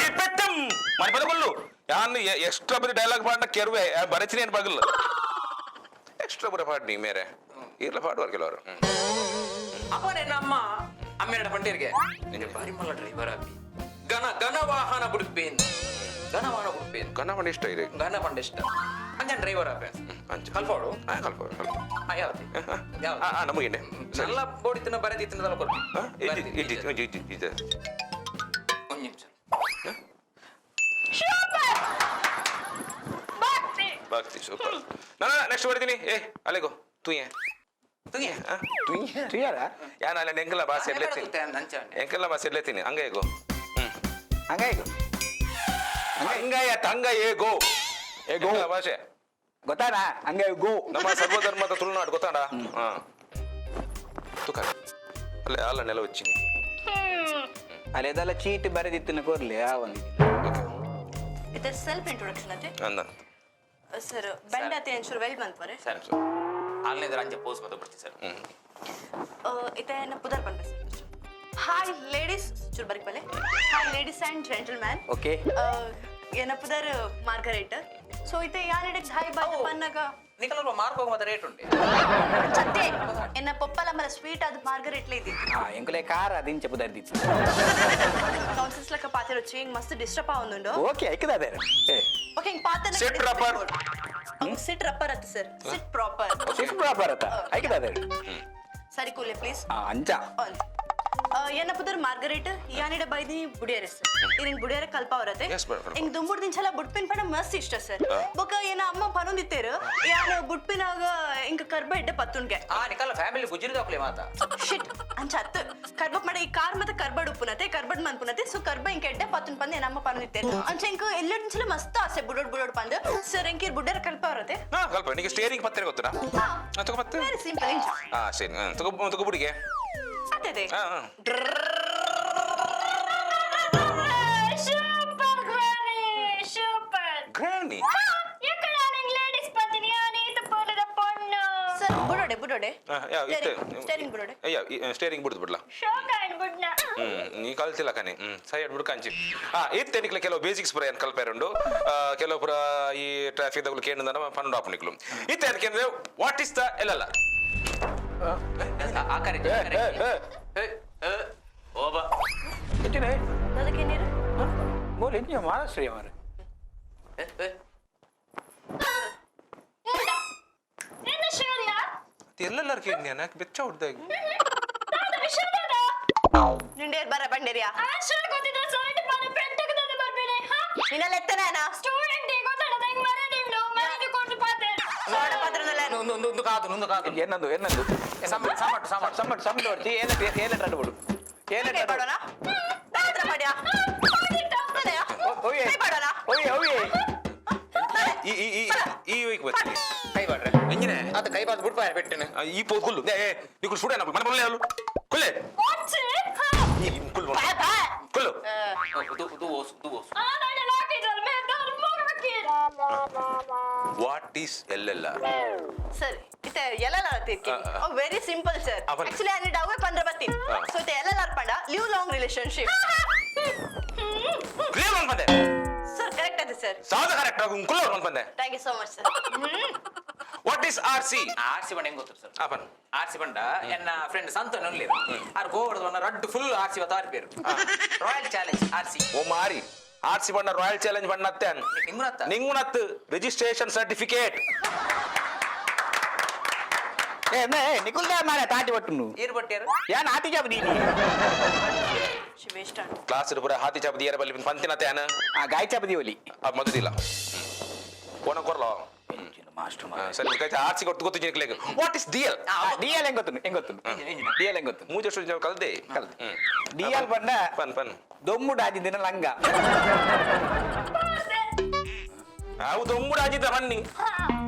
ಈ ಪೆತ್ತಂ ಮನೆ ಬದಗೊಳ್ಳು ಯಾನು ಎಕ್ಸ್ಟ್ರಾ ಬರೀ ಡೈಲಾಗ್ ಪಾಡ್ನ ಕೆರುವೆ ಬರಚಿನ ಏನು ಬಗಲ್ಲ ಎಕ್ಸ್ಟ್ರಾ ಬರ ಪಾಡ್ ನೀ ಮೇರೆ ಇರ್ಲ ಪಾಡುವಾರ ಕೆಲವರು ಅಪ್ಪ ನನ್ನ ಅಮ್ಮ ಅಮ್ಮೆರಡ ಪಂಡಿರಿಗೆ ನಿನ್ನ ಬಾರಿ ಮಲ್ಲ ಡ್ರೈವರ್ ಅಪ್ಪಿ ಘನ ವಾಹನ ಬಿಡುತ್ತೇನೆ ಘನ ವಾಹನ ಬಿಡುತ್ತೇನೆ ಕನ್ನ ಪಂಡ ಇಷ್ಟ ಇದೆ ಘನ ಪಂಡ ಇಷ್ಟ ಅಂಜನ್ ಡ್ರೈವರ್ ಅಪ್ಪ ಅಂಚ ಕಲ್ಫೋಡು ಕಲ್ಪ ಯಾವ್ದು ನಮಗೇನೆ ಎಲ್ಲ ಬೋಡಿತನ ಬರೆದಿತ್ತನ ಕೊಡ್ತೀನಿ ಒಂದು ನಿಮಿಷ ಭಕ್ತಿ ಭಕ್ತಿ ಸೂಪರ್ ನಾನು ನೆಕ್ಸ್ಟ್ ಬರ್ತೀನಿ ಏ ಅಲೆಗೋ ತೂ ಏ ತುಂಗೆ ತುಯ್ಯಾರ ಯಾನ ಅಲ್ಲ ಎಂಕಲ್ಲ ಭಾಷೆ ಎಡ್ಲೆತ್ತೀನಿ ನಂಚ ಎಂಕಲ್ಲ ಭಾಷೆ ಎಡ್ಲೆತ್ತೀನಿ ಹಂಗೇಗೋ ಹಂಗಾಯ್ತು ಹಂಗಾಯ ತಂಗ ಏಗೋ ಏಗೋ ಭಾಷೆ ಗೊತ್ತಾನ ಹಂಗೆ ಗೋ ನಮ್ಮ ಸರ್ವಧರ್ಮದ ತುಳುನಾಡು ಗೊತ್ತಾಡ ಹಾ ತುಕ ಅಲ್ಲೇ ಅಲ್ಲ ನೆಲ వచ్చింది ಅಲ್ಲಿ ಅದೆಲ್ಲ ಚೀಟಿ ಬರೆದಿತ್ತು ಕೊರ್ಲಿ ಆ ಒಂದು It is self-introduction, ate? ಅಂದ Sir, band ate ensure well banth pare. Sir online ರಂಜೆ ಪೋಸ್ ಬತ್ತ ಬರ್ತಿ sir Ite na pudar banth sir. Hi ladies, chur barik pale. Hi ladies and gentlemen. Okay Ena pudar Margaret. So ite yanide dhai bad pannaga. ನಿಕಲ mark ಹೋಗ ಮತ್ತೆ rate ಉಂಟು Chatte. Ena poppala mala sweet ad Margaret le idi. ಎಂಕುಲೆ ಕಾರ ದಿಂಚ ಬುದರ್ದಿತ್ತು Councils laka pathir వచ్చి mast disturb avundo. Okay ಐಕದಾದೆ Okay, ing pathana. Sit rapper. Sit rapper at sir. Sit proper. Sit proper ಅತ್ತ ಐಕದಾದೆ Sari kule please. ಅಂಚ On. ಏನ ಪುದರ್ ಮಾರ್ಗರೇಟ್ ಯಾನಿಡ ಬೈದಿ ಬುಡಿಯರೆ ಸರ್ ಇರಿನ್ ಬುಡಿಯರೆ ಕಲ್ಪ ಅವರತೆ Yes, madam. ಇಂಗ್ ದುಂಬುಡ್ ದಿನಚಲ ಬುಡ್ಪಿನ್ ಪಡ ಮಸ್ತ್ ಇಷ್ಟ ಸರ್ ಬೊಕ ಏನ ಅಮ್ಮ ಪನೊಂದಿತ್ತೇರು ಯಾನ ಬುಡ್ಪಿನಾಗ ಇಂಗ ಕರ್ಬ ಎಡ್ಡೆ ಪತ್ತುನ್ಗೆ ಆ ನಿಕಲ ಫ್ಯಾಮಿಲಿ ಗುಜರಿ ದಾಖಲೆ ಮಾತಾ ಶಿಟ್ ಅಂಚತ್ ಕರ್ಬ ಮಡ ಈ ಕಾರ್ ಮತ ಕರ್ಬಡ್ ಉಪ್ಪುನತೆ ಕರ್ಬಡ್ ಮನ್ಪುನತೆ ಸೊ ಕರ್ಬ ಇಂಕ ಎಡ್ಡೆ ಪತ್ತುನ್ ಪಂದೆ ಏನಮ್ಮ ಪನೊಂದಿತ್ತೇರು ಅಂಚ ಇಂಕ ಎಲ್ಲರ ದಿನಚಲ ಮಸ್ತ್ ಆಸೆ ಬುಡೋಡ್ ಪಂದ ಸರ್ ಇಂಕಿರ್ ಬುಡಿಯರೆ ಕಲ್ಪ ಅವರತೆ ಹಾ ಕಲ್ಪ ನಿಗೆ ಸ್ಟೇರಿಂಗ್ ಪತ್ರೆ ಗೊತ್ತುನಾ ತಗೋ ಮತ್ತೆ ವೆರಿ ಸಿಂಪಲ್ ಇಂಚ ಹಾ ಸರಿ ತಗೋ ಬುಡಿಗೆ ಅದೇ ಹಾ Super granny, super. ಗ್ರಾನಿ ఎక్కడ లేడీస్ పతిని అని ఇంత పోలేద పొన్ను ಸರ್ ಬುಡೋಡೆ ಸ್ಟೇರಿಂಗ್ ಬುಡೋಡೆ ಸ್ಟೇರಿಂಗ್ ಬಿಡುದು ಬಿಡ್ಲಾ షోక్ అయిన బుడ్న ನೀ ಕಲ್ತಿಲ್ಲ ಕಣಿ ಸೈಡ್ ಬಿಡು ಕಂಚಿ ಇತ್ತೆ ನಿಕ್ಲೆ ಕೆಲವು ಬೇಸಿಕ್ಸ್ ಪುರ ಏನು ಕಲ್ಪೇರುಂಡು ಕೆಲವು ಪುರ ಈ ಟ್ರಾಫಿಕ್ ದಾಗಲು ಕೇಂದ್ರ ಪನ್ನೊಂದು ಆಪು ನಿಕ್ಲು ಇತ್ತೆ ಅದಕ್ಕೆ ವಾಟ್ ಇಸ್ ದ ಎಲ್ಲ ಆ ಕರೆ ಓಬ ಹೆಚ್ಚಿನ ಅದಕ್ಕೆ ನೀರು ಬೋಲ್ ಹೆಚ್ಚಿನ ಮಹಾರಾಷ್ಟ್ರೀಯ ಮಾರ என்ன ஷோரியா ಎಲ್ಲೆಲ್ಲರ ಕೇಳಿ ನನಗೆ ಬೆಚ್ಚ ಹೊಡ್ದಾಗಿ ದಾದ ವಿಷಯದ ನಿಂಡೇರ್ ಬರ ಬಂಡೇರಿಯಾ ಆ ಶೋರ್ ಗೊತ್ತಿದ ಸೈಡ್ ಪನ ಪೆಟ್ಟಕ್ಕೆ ದಾದ ಬರ್ಬೇನೆ ಹಾ ನಿನ್ನಲ್ಲಿ ಎತ್ತನೇನಾ ಸ್ಟೂಡೆಂಟ್ ಗೊತ್ತಲ್ಲ ನಂಗೆ ಮರಡಿಂಡು ಮರಡಿ ಕೊಂಡು ಪಾತೆ ಸೋಡ ಪಾತ್ರದಲ್ಲ ಒಂದು ಕಾದು ಏನಂದು ಸಮ್ಮಟ್ ಹೊಡ್ತಿ ಏನ ಅಡ್ಡು ಬಿಡು ಏನ ಮಾಡೋಣ ಹತ್ರ ಮಾಡ್ಯಾ ಓಯ್ ಮಾಡೋಣ ಓಯ್ ಈ ವೀಕ್ ಬರ್ತೀನಿ ಕೈ ಬಾಡ್ರೆ ಎಂಜಿನೆ ಅದು ಕೈ ಬಾದ್ ಬಿಡ್ಪಾಯ ಬೆಟ್ಟಿನ ಈ ಪೋ ಕುಲ್ಲು ನೀ ಸ್ಟೂಡೆಂಟ್ ಮನೆ ಬರಲೇ ಅವಳು ಕುಲ್ಲೆ ವಾಟ್ಸ್ ಕುಲ್ಲು ಕುಲ್ಲು ದು ಓಸು ಆ ನಾನು ಲಾಕಿದಲ್ ಮೇ ಧರ್ಮ ಹಾಕಿರ ವಾಟ್ ಈಸ್ ಎಲ್ಲ ಸರ್ ಇತ್ತೆ ಎಲ್ಲೆಲ್ಲಾರ್ ತಿರ್ಕೇನಿ ವೆರಿ ಸಿಂಪಲ್ ಸರ್ ಅವನ್- ಆಕ್ಚುಲಿ ಐ ನೀಡ್ ಅವೇ ಪಂದ್ರ ಬತ್ತೀನಿ ಸೊ ಇತ್ತೆ ಎಲ್ಲೆಲ್ಲಾರ್ ಪಂಡ ಲಿವ್ ಲಾಂಗ್ ರಿಲೇಶನ್ಶಿಪ್ ಕ್ಲಿಯರ್ ಒಂದು ಬಂದೆ ಸರ್ ಕರೆಕ್ಟ್ ಅದೇ ಸರ್ ಸಾಧ ಕರೆಕ್ಟ್ ಕುಲ್ಲು ಒಂದು ಬಂದೆ thank you so much sir what is R C RC ಬಂಡ ಹೆಂಗ್ ಗೊತ್ತು ಸರ್ ಆಪನ್ ಆರ್ಸಿ ಬಂಡ ಎನ್ನ ಫ್ರೆಂಡ್ ಸಂತ ನೊಲ್ಲಿ ಆರ್ ಗೋವರ್ಧನ ರಡ್ಡು ಫುಲ್ ಆರ್ಸಿ ಬತ್ತಾರಿ ಪೇರು ರಾಯಲ್ ಚಾಲೆಂಜ್ ಆರ್ಸಿ ಓ ಮಾರಿ ಆರ್ ಸಿ ಬಣ್ಣ ರಾಯಲ್ ಚಾಲೆಂಜ್ ಬಣ್ಣತ್ತೆ ನಿಂಗುನತ್ತ ನಿಂಗುನತ್ತು ರಿಜಿಸ್ಟ್ರೇಷನ್ ಸರ್ಟಿಫಿಕೇಟ್ ನಿಕುಲ್ದ ಮಾರ ತಾಟಿ ಒಟ್ಟು ನೀವು ಏರ್ ಬಟ್ಟೇರು ಯಾನ್ ಆತಿ ಜಾಬ್ ನೀನು ಶಿವೇಷ್ಟ ಕ್ಲಾಸ್ ಪೂರ ಹಾತಿ ಚಾಪದಿ ಏರ ಬಲ್ಲಿ ಪಂತಿನತ್ತೆ ಅನ ಆ ಗಾಯ ಚಾಪದಿ ಒಲಿ ಮದುದಿಲ್ಲ ಕೋಣ ಕೊರ್ಲೋ ಮಾಸ್ಟರ್ ಸರಿ ಕೈ ಆರ್ಸಿ ಕೊಟ್ಟು ಗೊತ್ತು ಜಿನಿಕ್ಲೆಗ್ ವಾಟ್ ಇಸ್ ಡಿಎಲ್ ಡಿಎಲ್ ಹೆಂಗ್ ಗೊತ್ತು ಡಿಎಲ್ ಹೆಂಗ್ ಗೊತ್ತು ಮೂಜಷ್ಟು ಕಲ್ದೆ ಡಿಎಲ್ ಬಂಡ ಪನ್ ದೊಮ್ಮುಡ ಆದಿನ ಲಂಗ ಅವು ದೊಂಬುಡ ಆಜಿದ್ದ ಬನ್ನಿ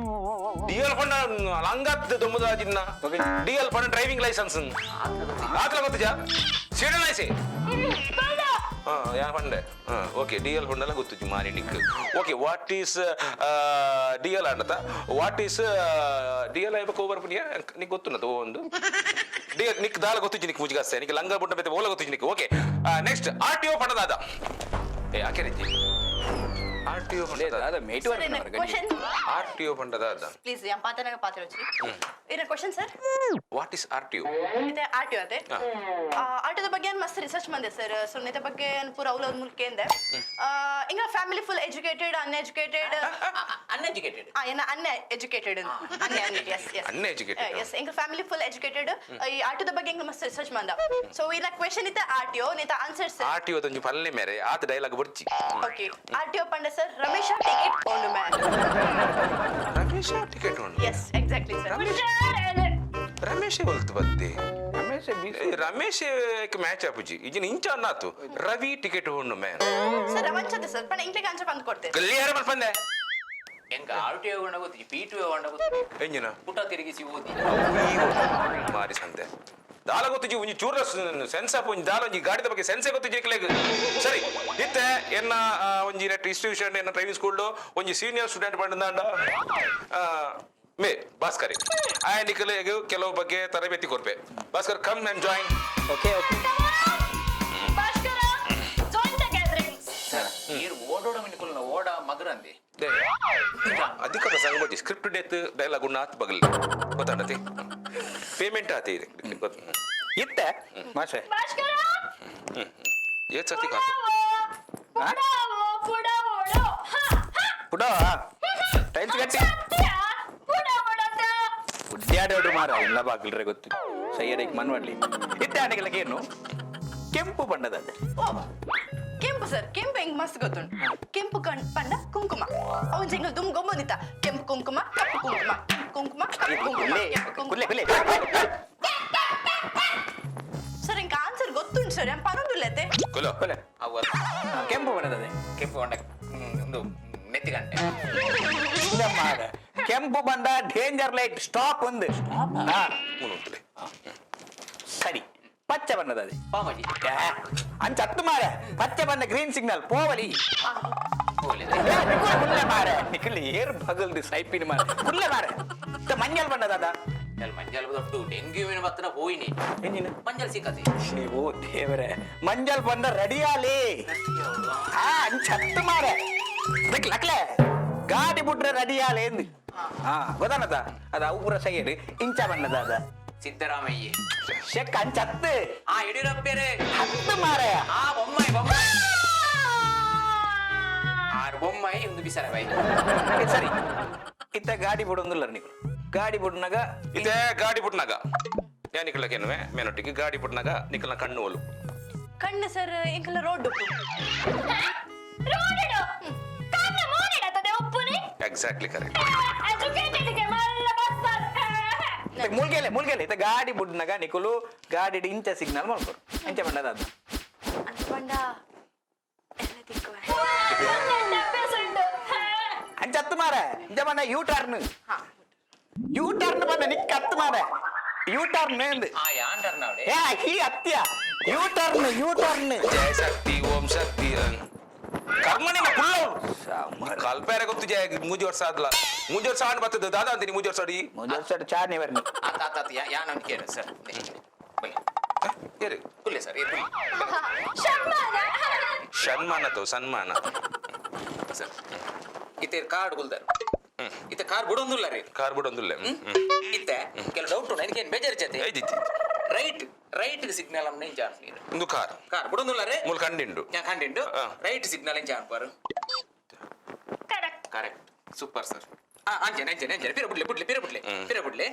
ಡಿಎಲ್ ಪಂಡ ಲಂಗತ್ ದೊಂಬುದ ಆಜಿದ್ನ ಡಿಎಲ್ ಪಂಡ ಡ್ರೈವಿಂಗ್ ಲೈಸೆನ್ಸ್ ಆತ್ಲ ಗೊತ್ತುಜಾ ಸಿಡಿ ಲೈಸೆ ಯಾ ಪಂಡೆ ಓಕೆ ಡಿಎಲ್ ಪಂಡಲ್ಲ ಗೊತ್ತು ಮಾರಿ ನಿಕ್ ಓಕೆ ವಾಟ್ ಈಸ್ ಡಿಎಲ್ ಆಡತ ವಾಟ್ ಈಸ್ ಡಿಎಲ್ ಐಬ ಕೋಬರ್ ಪುನಿಯ ನಿಕ್ ಗೊತ್ತುನ ತೋ ಒಂದು ಡಿಎಲ್ ನಿಕ್ ದಾಲ ಗೊತ್ತು ನಿಕ್ ಮುಜಿಗಾಸ್ತೆ ನಿಕ್ ಲಂಗ ಬುಟ್ಟ ಬೆತೆ ಓಲ ಗೊತ್ತು ನಿಕ್ ಓಕೆ ನೆಕ್ಸ್ಟ್ ಆರ್ಟಿಒ ಪಂಡದಾದ ಏ ಆಕೆ ರೀತಿ ಆರ್ಟಿಒ ಪಂಡದಾದ ಅದ ಮೇಟು ಕ್ವಶನ್ ಆರ್ಟಿಒ ಪಂಡದಾದ ಪ್ಲೀಸ್ ಯಾನ್ ಪಾತನಗ ಪಾತ್ರ వచ్చి ಇರ question sir what is RTO ಇದೆ ಆರ್ಟಿಒ ಅದೇ ಆರ್ಟಿಒ ಬಗ್ಗೆ ಮಸ್ತ್ ರಿಸರ್ಚ್ ಬಂದೆ ಸರ್ ಸೊ ನಿತ ಬಗ್ಗೆ ಪೂರ ಅವಲ ಮುಲ್ಕೆ ಎಂದೆ ಇಂಗ family full educated uneducated uneducated ಏನ uneducated yes yes Uneducated. Yes ಇಂಗ ಫ್ಯಾಮಿಲಿ ಫುಲ್ ಎಜುಕೇಟೆಡ್ ಈ ಆರ್ಟಿಒ ಬಗ್ಗೆ ಇಂಗ ಮಸ್ತ್ ರಿಸರ್ಚ್ ಬಂದ ಸೊ ಇನ ಕ್ವಶನ್ ಇತ್ತ ಆರ್ಟಿಒ ನಿತ ಆನ್ಸರ್ ಸರ್ ಆರ್ಟಿಒ ದಂಜು ಪಲ್ಲೆ ಮೇರೆ ಆತ ಡೈಲಾಗ್ ಬರ್ಚಿ ಓಕೆ ಆರ್ಟಿಒ ಪಂಡ ಸರ್ ರಮೇಶ ಟಿಕೆಟ್ ಓಂಡು ಮ್ಯಾನ್ ರಮೇಶ ಟಿಕೆಟ್ ಉಂಟು ಎಸ್ ಎಕ್ಸಾಕ್ಟ್ಲಿ ಸರ್ ರಮೇಶ್ ಹೊಲ್ತು ಬದ್ದೆ ರಮೇಶ್ ರಮೇಶ್ ಮ್ಯಾಚ್ ಆಪುಜಿ ಈಜಿನ ಇಂಚ ಅನ್ನಾತು ರವಿ ಟಿಕೆಟ್ ಹೊಣ್ಣು ಮ್ಯಾನ್ ಸರ್ ರವಂಚದೆ ಸರ್ ಪಣ ಇಂಕ್ಲಿಗೆ ಅಂಚ ಬಂದು ಕೊಡ್ತೇನೆ ಗಲ್ಲಿಯಾರ ಬರ್ಪಂದೆ ಎಂಕ ಆರ್ಟಿಒ ಗೊಂಡ ಗೊತ್ತಿ ಪಿಟಿಒ ಗೊಂಡ ಗೊತ್ತಿ ಎಂಜಿನ ಪುಟ ತಿರುಗಿಸಿ ಓದಿ ಮಾರಿ ಸಂತೆ ದಾಲ ಗೊತ್ತಿಜಿ ಒಂಜಿ ಚೂರ ಸೆನ್ಸ್ ಆಪ್ ಒಂಜಿ ದಾಲ ಒಂಜಿ ಗಾಡಿದ ಬಗ್ಗೆ ಸೆನ್ಸೇ ಗೊತ್ತಿಜಿ ಸರಿ ಇತ್ತೆ ಎನ್ನ ಒಂಜಿ ನೆಟ್ ಇನ್ಸ್ಟಿಟ್ಯೂಷನ್ ಎನ್ನ ಡ್ರೈವಿಂಗ್ ಸ್ಕೂಲ್ ಒಂಜಿ ಸೀನಿಯರ್ ಸ್ಟೂಡೆಂಟ್ ಬಂದಂಡ ಮೇ ಭಾಸ್ಕರ್ ಆ್ಯಂಡ್ ಇಕಲೆಗೆ ಕೆಲವು ಬಗ್ಗೆ ತರಬೇತಿ ಕೊಡ್ಬೆ Bhaskar come and join okay okay Bhaskara join the gatherings ನೀರು ಓಡೋಡ ಮಿನಿಕುಲ್ನ ಓಡ ಮಗರಂದೆ ಅಧಿಕದ ಸಂಗತಿ ಸ್ಕ್ರಿಪ್ಟ್ ಡೆತ್ ಡೈಲಾಗ್ ಉಣ್ಣ ಆತ್ ಬಗಲ್ ಗೊತ್ತಾಡತಿ ಪೇಮೆಂಟ್ ಆತಿ ಇದೆ ಇತ್ತೆ ಮಾಸ್ಟ್ರೆ ಭಾಸ್ಕರ ಏತ್ ಸರ್ತಿ ಕಾತು ಪುಡಾವೋ ಪುಡೋ ಟೈಲ್ಸ್ ಗಟ್ಟಿ ಪುಡಾವೋ ಉದ್ಯಾಡೋಡು ಮಾರ ಇಲ್ಲ ಬಾಗಿಲ್ರೆ ಗೊತ್ತು ಸೈಯಡಿಗೆ ಮನ್ವಾಡ್ಲಿ ಇತ್ತೆ ಆನೆಗಳಿಗೆ ಏನು ಕೆಂಪು ಬಣ್ಣದದೆ ಕೆಂಪು ಸರ್ ಕೆಂಪು ಹೆಂಗ್ ಮಸ್ತ್ ಗೊತ್ತುಂಟು ಕೆಂಪು ಪಂಡ ಕುಂಕುಮ ಅವನ್ ಜಂಗ ದುಮ್ ಗೊಮ್ಮನಿತ ಕೆಂಪು ಕುಂಕುಮ ಕಪ್ಪು ಕುಂಕುಮ ಕುಂಕುಮ ಕಪ್ಪು ಕುಂಕುಮ ಕೆಂಪು ಕುಂಕುಮ ಸರ್ ಇಂಕ ಆನ್ಸರ್ ಗೊತ್ತುಂಟು ಸರ್ ನಾನು ಪರೊಂದುಲ್ಲತೆ ಕೊಲೋ ಕೊಲೆ ಅವರ ಕೆಂಪು ಬಣ್ಣದದೆ ಕೆಂಪು ಗೊಂಡ ಒಂದು ನೆತ್ತಿ ಗಂಟೆ ಇಲ್ಲ ಮಾರ ಕೆಂಪು ಬಂದ ಡೇಂಜರ್ ಲೈಟ್ ಸ್ಟಾಪ್ ಒಂದು ಹಾ ಮುನ್ನೂರು ಸರಿ ಪಚ್ಚೆ ಬಣ್ಣದದೆ ಪಾಮಜಿ ಅಂಚ ಹತ್ತು ಮಾರ ಪಚ್ಚೆ ಬಣ್ಣ ಗ್ರೀನ್ ಸಿಗ್ನಲ್ ಪೋವಲಿ ಹೋಲಿ ಮುಲ್ಲೆ ಮಾರ ನಿಖಿಲ್ ಏರ್ ಬಗಲ್ದು ಸೈಪಿನ ಮಾರ ಮುಲ್ಲೆ ಮಾರ ಮಂಜಲ್ ಬಣ್ಣದ ಮಂಜಲ್ ದೊಡ್ಡ ಡೆಂಗ್ಯೂವಿನ ಬತ್ತನ ಹೋಯಿನಿ ಎಂಜಿನ ಮಂಜಲ್ ಸಿಕ್ಕತಿ ಓ ದೇವರೇ ಮಂಜಲ್ ಬಂದ ರೆಡಿಯಾಲಿ ಅಂಚ ಹತ್ತು ಮಾರ ಲಕ್ಲೆ ಗಾಡಿ ಬಿಟ್ರೆ ರೆಡಿಯಾಲಿ ಎಂದು ಹಾ ಗೊತ್ತಾನದ ಅದ ಊರ ಸೈಯಡ್ ಇಂಚ ಬಣ್ಣದ ಅದ ಸಿದ್ದರಾಮಯ್ಯ ಶೆಕ್ ಅಂಚ ಹತ್ತು ಆ ಯಡಿಯೂರಪ್ಪರೇ ಹತ್ತು ಮಾರಾಯ ಆ ಬೊಮ್ಮಾಯಿ ಬೊಮ್ಮಾಯಿ ಆರು ಬೊಮ್ಮಾಯಿ ಒಂದು ಬಿಸರ ಬೈ ಸರಿ ಇತ್ತ ಗಾಡಿ ಬಿಡೊಂದಿಲ್ಲ ನೀವು ಗಾಡಿ ಬಿಡ್ನಾಗ ಇದೇ ಗಾಡಿ ಬಿಟ್ನಾಗ ಯಾ ನಿಖಲಕೇನುವೆ ಮೇನೊಟ್ಟಿಗೆ ಗಾಡಿ ಬಿಟ್ನಾಗ ನಿಖಲ್ನ ಕಣ್ಣು ಒಲು ಕಣ್ಣು ಸರ್ ಇಂಕಲ್ಲ ರೋಡ್ ರೋಡಿಡು ಕಣ್ಣ ಮೋಡಿಡತದೆ ಒಪ್ಪುನಿ ಎಕ್ಸಾಕ್ಟ್ಲಿ ಕರೆಕ್ಟ್ ಎಜುಕೇಟೆಡ್ಗೆ ಮಲ್ಲ ಬಸ್ಸರ್ ಮುಲ್ಗೆಲೆ ಇತ್ತ ಗಾಡಿ ಬಿಡ್ನಾಗ ನಿಖಲು ಗಾಡಿ ಇಂಚ ಸಿಗ್ನಲ್ ಮಾಡ್ಕೊಡು ಇಂಚ ಬಣ್ಣದ ಅದು ಪಂಡ ಎಲ್ಲ ತಿಕ್ಕುವ ಅಂಚ ಹತ್ತು ಮಾರ ಇಂಚ ಬಣ್ಣ ಯೂ ಟರ್ನ್ ಬಂದ ನಿಕ್ಕ ಹತ್ತು ಮಾರ ಯೂ ಟರ್ನ್ ಎಂದು ಆ ಯಾಂಡರ್ ನಾವಡೆ ಈ ಹತ್ಯ ಯೂ ಟರ್ನ್ ಜಯ ಶಕ್ತಿ ಓಂ ಶಕ್ತಿ ಕರ್ಮಣಿನ ಕುಲ್ಲವ್ ಕಲ್ಪೇರೆ ಗೊತ್ತು ಜಯ ಮೂಜಿ ವರ್ಷ ಆದ್ಲ ಮೂಜಿ ವರ್ಷ ಆಡ್ ಬರ್ತದೆ ದಾದಾ ಅಂತೀನಿ ಮೂಜಿ ವರ್ಷ ಅಡಿ ಸರ್ ಚಾರ್ನಿ ಬರ್ನಿ ಆತ ಆತ ಆತ ಯಾನ್ ಅಂತ ಕೇಳ ಸರ್ ಬನ್ನಿ ಏರಿ ಕುಲ್ಲೆ ಸರ್ ಏ ಸನ್ಮಾನ ಸರ್ ಇತ್ತೆ ಕಾರ್ಡ್ ಗುಲ್ದಾರ್ ಇತ್ತೆ ಕಾರ್ ಬಿಡೊಂದಿಲ್ಲ ರೀ ಕಾರ್ ಬಿಡೊಂದಿಲ್ಲ ಇತ್ತೆ ಕೆಲ ಡೌಟ್ ನನಗೇನು ಬೇಜಾರು ಜೊತೆ ಐದಿತ್ತಿ ರೈಟ್ ಸಿಗ್ನಲ್ ಅಮ್ಮ ಜಾನ್ ನೀರು ಒಂದು ಕಾರ್ ಬಿಡೊಂದಿಲ್ಲ ರೀ ಮುಲ್ ಕಂಡಿಂಡು ഞാൻ കണ്ടിട്ടു റൈറ്റ് സിഗ്നൽ ഞാൻ പാರು ಕರೆಕ್ಟ್ ಕರೆಕ್ಟ್ ಸೂಪರ್ ಸರ್ ಅಂಚನೆ ಪಿರಬುಡ್ಲೆ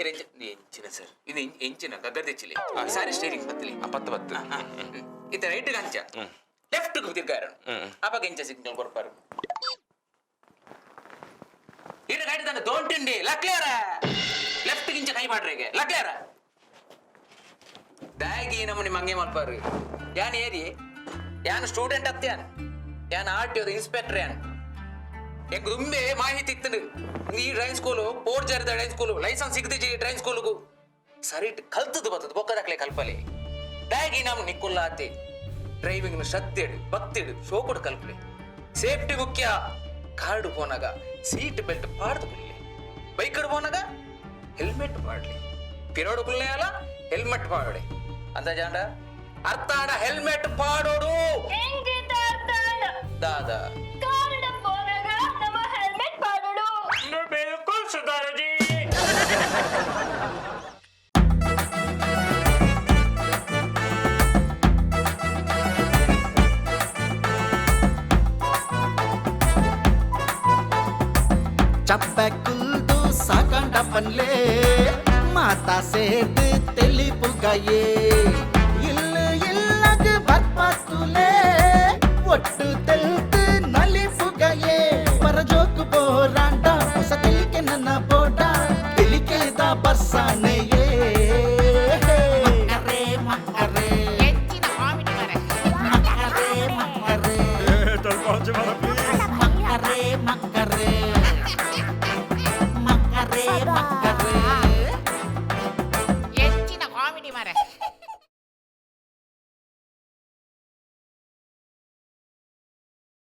ಎಂಚಿನ ಸರ್ ಇದು ಎಂಚಿನ ಗದ್ದೆಚ್ಚಿಲಿ ಸಾರಿ ಸ್ಟೇರಿಂಗ್ ಬತ್ತಲಿ ಪತ್ತು ಇತ್ತ ರೈಟ್ ಅಂಚ ಲೆಫ್ಟ್ ತಿರ್ಗಾರ ಅವಾಗ ಎಂಚ ಸಿಗ್ನಲ್ ಕೊಡ್ಪಾರು ಇರ ಗಾಡಿ ತಾನೆ ದೊಂಟಿಂಡಿ ಲಕ್ಲೇರ ಲೆಫ್ಟ್ ಇಂಚ ಕೈ ಮಾಡ್ರಿಗೆ ಲಕ್ಲೇರ ದಾಗಿ ನಮ್ಮನಿ ಮಂಗೆ ಮಾಡ್ಪಾರು ಯಾನ್ ಏರಿ ಯಾನ್ ಸ್ಟೂಡೆಂಟ್ ಅತ್ಯಾನ್ ಯಾನ್ ಆರ್ಟಿಒ ಇನ್ಸ್ಪೆಕ್ಟರ್ ಯಾನ್ ಎಂಗ್ ತುಂಬೆ ಮಾಹಿತಿ ಇತ್ತನು ಈ ಡ್ರೈವಿಂಗ್ ಸ್ಕೂಲು ಪೋರ್ಟ್ ಜಾರಿದ ಡ್ರೈವಿಂಗ್ ಸ್ಕೂಲು ಲೈಸೆನ್ಸ್ ಸಿಗದಿಜಿ ಡ್ರೈವಿಂಗ್ ಸ್ಕೂಲ್ಗೂ ಸರಿ ಕಲ್ತದ್ದು ಬರ್ತದೆ ಬೊಕ್ಕದಾಕ್ಲೆ ಕಲ್ಪಲೆ ದಾಗಿ ನಮ್ ನಿಕ್ಕುಲ್ಲ ಆತಿ ಡ್ರೈವಿಂಗ್ ನ ಶ್ರದ್ಧೆಡು ಭಕ್ತಿಡು ಶೋಕುಡು ಕಲ್ಪಲೆ ಸೇಫ್ಟಿ ಮುಖ್ಯ ಕಾರ್ಡು ಪೋನಾಗ ಸೀಟ್ ಬೆಲ್ಟ್ ಪಾಡ್ದು ಕುಲ್ಲಿ ಬೈಕ್ ಪೋನಾಗ ಹೆಲ್ಮೆಟ್ ಪಾಡ್ಲಿ ಪಿರೋಡು ಕುಲ್ಲೆ ಅಲ್ಲ ಹೆಲ್ಮೆಟ್ ಪಾಡೋಡೆ ಅಂತ ಜಾಂಡ ಅರ್ಥ ಆಡ ಹೆಲ್ಮೆಟ್ ಪಾಡೋಡು ಹೆಂಗಿದ ಅರ್ಥಾಂಡ ದಾದಾ ಕಾರಣ ಪೋನಾಗ ನಮ್ಮ ಹೆಲ್ಮೆಟ್ ಪಾಡೋಡು ಬಿಲ್ಕುಲ್ ಸುಧಾರಜಿ ಚಪ್ಪಕುಲ್ದು ಸಾಕಂಡ ಪನ್ಲೆ ಮಾತಾ ಸೇದು ತೆಲಿಪುಗಯೇ ಇಲ್ಲಗ ಬರ್ಪತ್ತುಲೆ ಒಟ್ಟು ತೆಲ್ತು ನಲಿಪುಗಯೇ ಪರಜೋಕು ಬೋರಾಂಡ ಹೊಸ ತೆಲಿಕೆ ನನ್ನ ಬೋಡ ತೆಲಿಕೆದ ಬರ್ಸಾನೆಯೇ ಪ್ರೇಮ